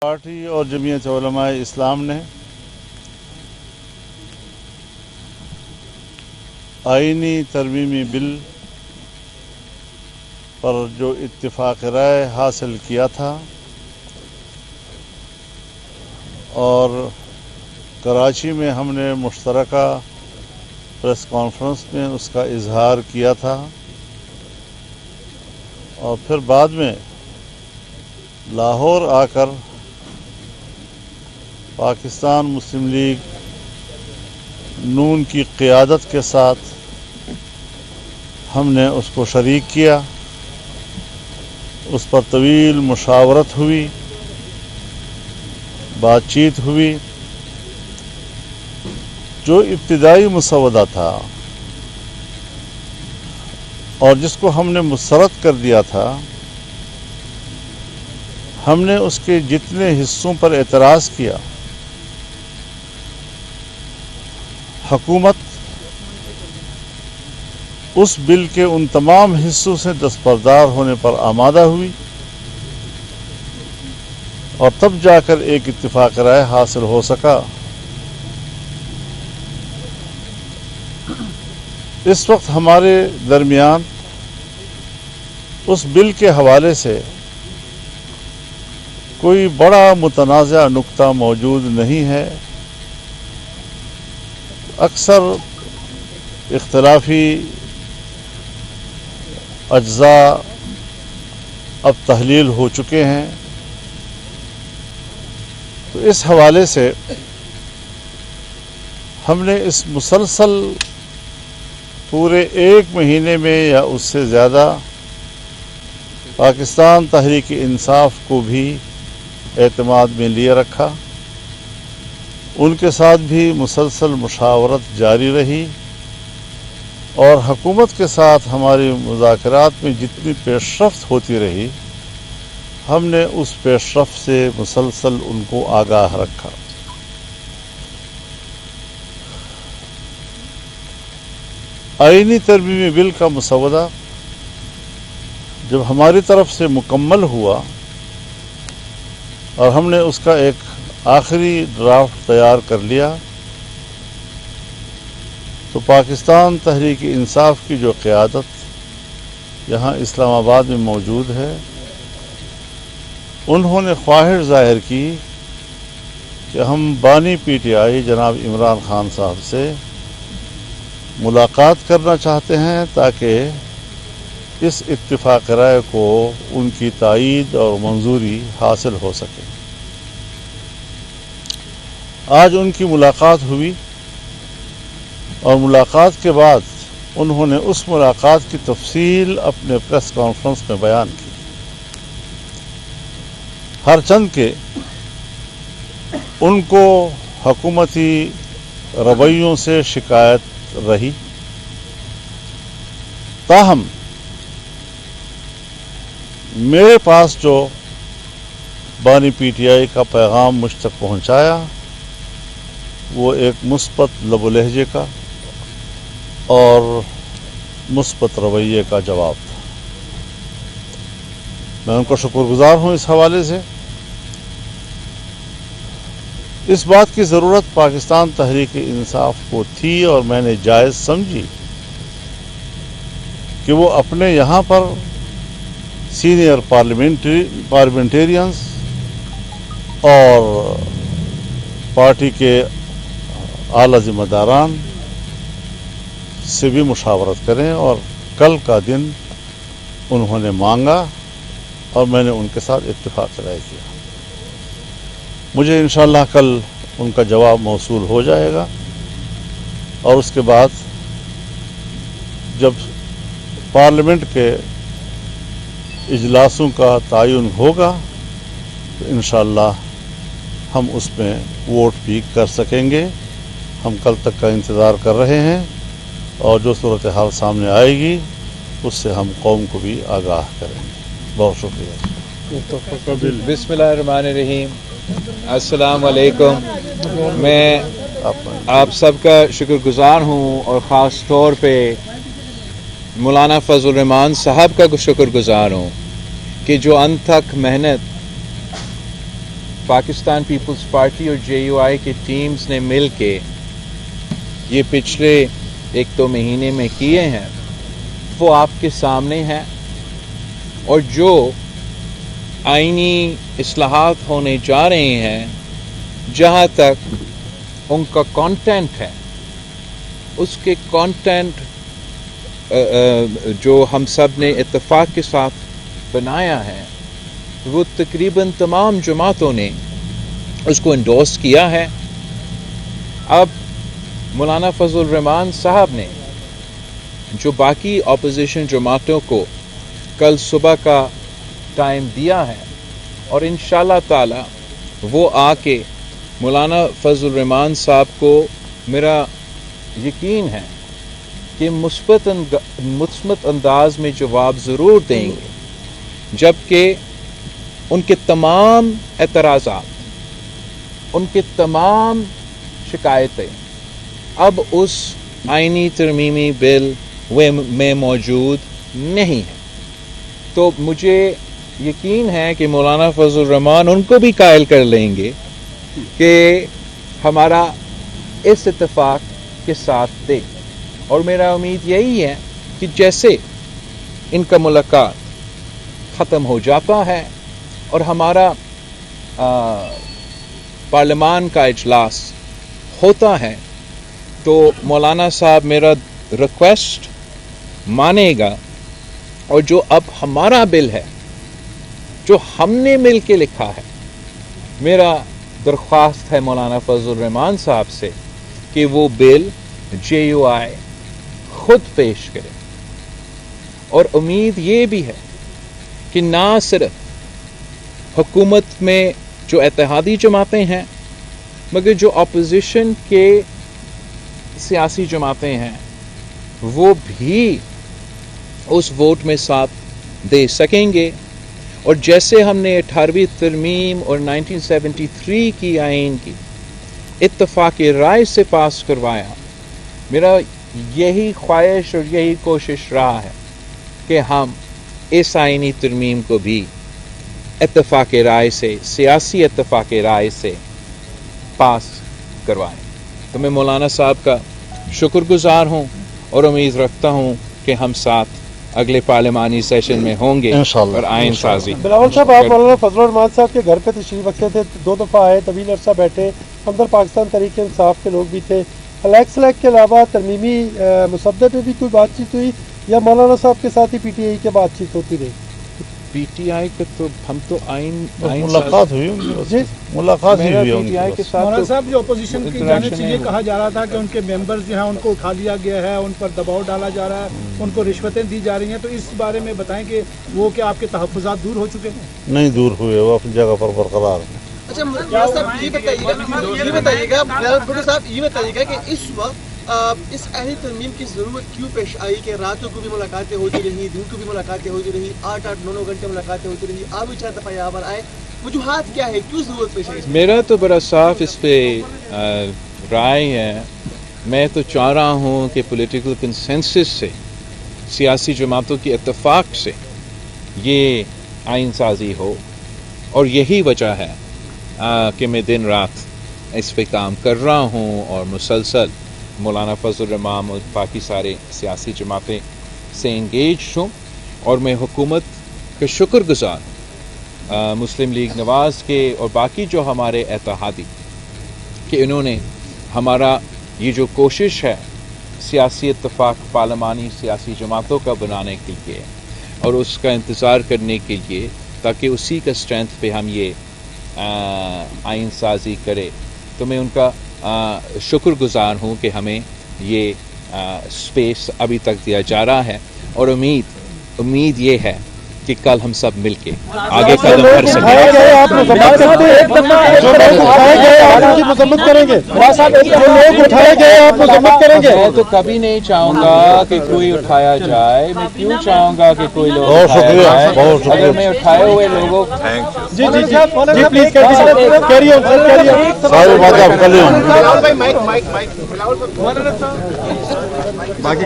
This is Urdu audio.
پارٹی اور جمعیت علماء اسلام نے آئینی ترمیمی بل پر جو اتفاق رائے حاصل کیا تھا اور کراچی میں ہم نے مشترکہ پریس کانفرنس میں اس کا اظہار کیا تھا اور پھر بعد میں لاہور آ کر پاکستان مسلم لیگ نون کی قیادت کے ساتھ ہم نے اس کو شریک کیا، اس پر طویل مشاورت ہوئی، بات چیت ہوئی۔ جو ابتدائی مسودہ تھا اور جس کو ہم نے مسترد کر دیا تھا، ہم نے اس کے جتنے حصوں پر اعتراض کیا، حکومت اس بل کے ان تمام حصوں سے دستبردار ہونے پر آمادہ ہوئی اور تب جا کر ایک اتفاق رائے حاصل ہو سکا۔ اس وقت ہمارے درمیان اس بل کے حوالے سے کوئی بڑا متنازع نقطہ موجود نہیں ہے۔ اکثر اختلافی اجزاء اب تحلیل ہو چکے ہیں، تو اس حوالے سے ہم نے اس مسلسل پورے ایک مہینے میں یا اس سے زیادہ پاکستان تحریک انصاف کو بھی اعتماد میں لیے رکھا، ان کے ساتھ بھی مسلسل مشاورت جاری رہی اور حکومت کے ساتھ ہماری مذاکرات میں جتنی پیش رفت ہوتی رہی، ہم نے اس پیش رفت سے مسلسل ان کو آگاہ رکھا۔ آئینی ترمیمی بل کا مسودہ جب ہماری طرف سے مکمل ہوا اور ہم نے اس کا ایک آخری ڈرافٹ تیار کر لیا، تو پاکستان تحریک انصاف کی جو قیادت یہاں اسلام آباد میں موجود ہے، انہوں نے خواہش ظاہر کی کہ ہم بانی پی ٹی آئی جناب عمران خان صاحب سے ملاقات کرنا چاہتے ہیں تاکہ اس اتفاق رائے کو ان کی تائید اور منظوری حاصل ہو سکے۔ آج ان کی ملاقات ہوئی اور ملاقات کے بعد انہوں نے اس ملاقات کی تفصیل اپنے پریس کانفرنس میں بیان کی، ہر چند کہ ان کو حکومتی رویوں سے شکایت رہی، تاہم میرے پاس جو بانی پی ٹی آئی کا پیغام مجھ تک پہنچایا وہ ایک مثبت لب و لہجے کا اور مثبت رویے کا جواب تھا۔ میں ان کا شکر گزار ہوں اس حوالے سے۔ اس بات کی ضرورت پاکستان تحریک انصاف کو تھی اور میں نے جائز سمجھی کہ وہ اپنے یہاں پر سینئر پارلیمنٹیرینز اور پارٹی کے اعلیٰ ذمہ داران سے بھی مشاورت کریں، اور کل کا دن انہوں نے مانگا اور میں نے ان کے ساتھ اتفاق رائے کیا۔ مجھے انشاءاللہ کل ان کا جواب موصول ہو جائے گا اور اس کے بعد جب پارلیمنٹ کے اجلاسوں کا تعین ہوگا تو انشاءاللہ ہم اس میں ووٹ بھی کر سکیں گے۔ ہم کل تک کا انتظار کر رہے ہیں اور جو صورتحال سامنے آئے گی اس سے ہم قوم کو بھی آگاہ کریں گے۔ بہت شکریہ۔ بسم اللہ الرحمن الرحیم۔ السلام علیکم۔ میں آپ سب کا شکر گزار ہوں اور خاص طور پہ مولانا فضل الرحمان صاحب کا شکر گزار ہوں کہ جو انت تک محنت پاکستان پیپلز پارٹی اور JUI کی ٹیمز نے مل کے یہ پچھلے 1-2 مہینے میں کیے ہیں وہ آپ کے سامنے ہیں، اور جو آئینی اصلاحات ہونے جا رہے ہیں جہاں تک ان کا کانٹینٹ ہے، اس کے کانٹینٹ جو ہم سب نے اتفاق کے ساتھ بنایا ہے وہ تقریباً تمام جماعتوں نے اس کو انڈورس کیا ہے۔ اب مولانا فضل الرحمان صاحب نے جو باقی اپوزیشن جماعتوں کو کل صبح کا ٹائم دیا ہے، اور انشاءاللہ تعالی وہ آ کے مولانا فضل الرحمان صاحب کو میرا یقین ہے کہ مثبت انداز میں جواب ضرور دیں گے، جبکہ ان کے تمام اعتراضات، ان کے تمام شکایتیں اب اس آئینی ترمیمی بل میں موجود نہیں ہیں۔ تو مجھے یقین ہے کہ مولانا فضل الرحمان ان کو بھی قائل کر لیں گے کہ ہمارا اس اتفاق کے ساتھ دے، اور میرا امید یہی ہے کہ جیسے ان کا ملاقات ختم ہو جاتا ہے اور ہمارا پارلیمان کا اجلاس ہوتا ہے تو مولانا صاحب میرا ریکویسٹ مانے گا، اور جو اب ہمارا بل ہے جو ہم نے مل کے لکھا ہے، میرا درخواست ہے مولانا فضل الرحمان صاحب سے کہ وہ بل JUI خود پیش کرے، اور امید یہ بھی ہے کہ نہ صرف حکومت میں جو اتحادی جماعتیں ہیں مگر جو اپوزیشن کے سیاسی جماعتیں ہیں وہ بھی اس ووٹ میں ساتھ دے سکیں گے، اور جیسے ہم نے 18ویں ترمیم اور 1973 کی آئین کی اتفاق رائے سے پاس کروایا، میرا یہی خواہش اور یہی کوشش رہا ہے کہ ہم اس آئینی ترمیم کو بھی اتفاق رائے سے، سیاسی اتفاق رائے سے پاس کروائیں۔ تو میں مولانا صاحب کا شکر گزار ہوں اور امید رکھتا ہوں کہ ہم ساتھ اگلے پارلیمانی سیشن میں ہوں گے انشاءاللہ، اور آئین سازی۔ بلاول صاحب، آپ مولانا فضل الرحمان صاحب کے گھر پہ تشریف رکھتے تھے، 2 دفعہ آئے، طویل عرصہ بیٹھے، اندر پاکستان تحریک انصاف کے لوگ بھی تھے۔ الیکس کے علاوہ ترمیمی مسودے پہ بھی کوئی بات چیت ہوئی یا مولانا صاحب کے ساتھ ہی PTI کے بات چیت ہوتی رہی؟ PTI کا تو ہم تو آئین ملاقات ہوئی ان کی، جی ملاقات ہی ہوئی ان PTI کی کے بس۔ ساتھ مولانا تو صاحب، جو اپوزیشن کی جانب سے یہ انٹریکشن کہا جا رہا تھا کہ ان کے ممبرز جو ہیں ان کو اٹھا لیا گیا ہے، ان پر دباؤ ڈالا جا رہا ہے، ان کو رشوتیں دی جا رہی ہیں، تو اس بارے میں بتائیں کہ وہ کیا آپ کے تحفظات دور ہو چکے ہیں؟ نہیں دور ہوئے، وہ اپنی جگہ پر برقرار ہیں۔ اچھا بھٹو صاحب یہ بتائیے گا کہ اس وقت اس اہلی ترمیم کی ضرورت کیوں پیش آئی کہ راتوں کو بھی ملاقاتیں ہوتی رہی، دن کو بھی ملاقاتیں ہوتی رہی، 8-9 گھنٹے ملاقاتیں ہوتی رہی، آپ بھی 4 دفعہ یہاں پر آئے، وجوہات کیا ہے، کیوں ضرورت پیش آئی؟ میرا تو بڑا صاف اس پہ رائے ہے۔ میں تو چاہ رہا ہوں کہ پولیٹیکل کنسنسس سے، سیاسی جماعتوں کی اتفاق سے یہ آئین سازی ہو، اور یہی وجہ ہے کہ میں دن رات اس پہ کام کر رہا ہوں اور مسلسل مولانا فضل الرحمان اور باقی سارے سیاسی جماعتیں سے انگیج ہوں، اور میں حکومت کا شکر گزار ہوں، مسلم لیگ نواز کے اور باقی جو ہمارے اتحادی، کہ انہوں نے ہمارا یہ جو کوشش ہے سیاسی اتفاق پارلیمانی سیاسی جماعتوں کا بنانے کے لیے اور اس کا انتظار کرنے کے لیے، تاکہ اسی کا اسٹرینتھ پہ ہم یہ آئین سازی کرے، تو میں ان کا شکر گزار ہوں کہ ہمیں یہ اسپیس ابھی تک دیا جا رہا ہے، اور امید یہ ہے کہ کل ہم سب مل کے آگے قدم بڑھ سکیں۔ اٹھائے گئے آپ مذمت کرتے ہیں، جو لوگ اٹھائے گئے آپ ان کی مذمت کریں گے، جو لوگ اٹھائے گئے آپ مذمت کریں گے؟ میں تو کبھی نہیں چاہوں گا کہ کوئی اٹھایا جائے، میں کیوں چاہوں گا کہ کوئی لوگ بہت اٹھایا شکریہ، جائے؟ بہت شکریہ۔ اگر میں اٹھائے ہوئے لوگوں جی جی جی جی please carry on sir, carry on. ساری باتیں آپ کل ہی ہوں گی۔ بلاول بھائی، مائک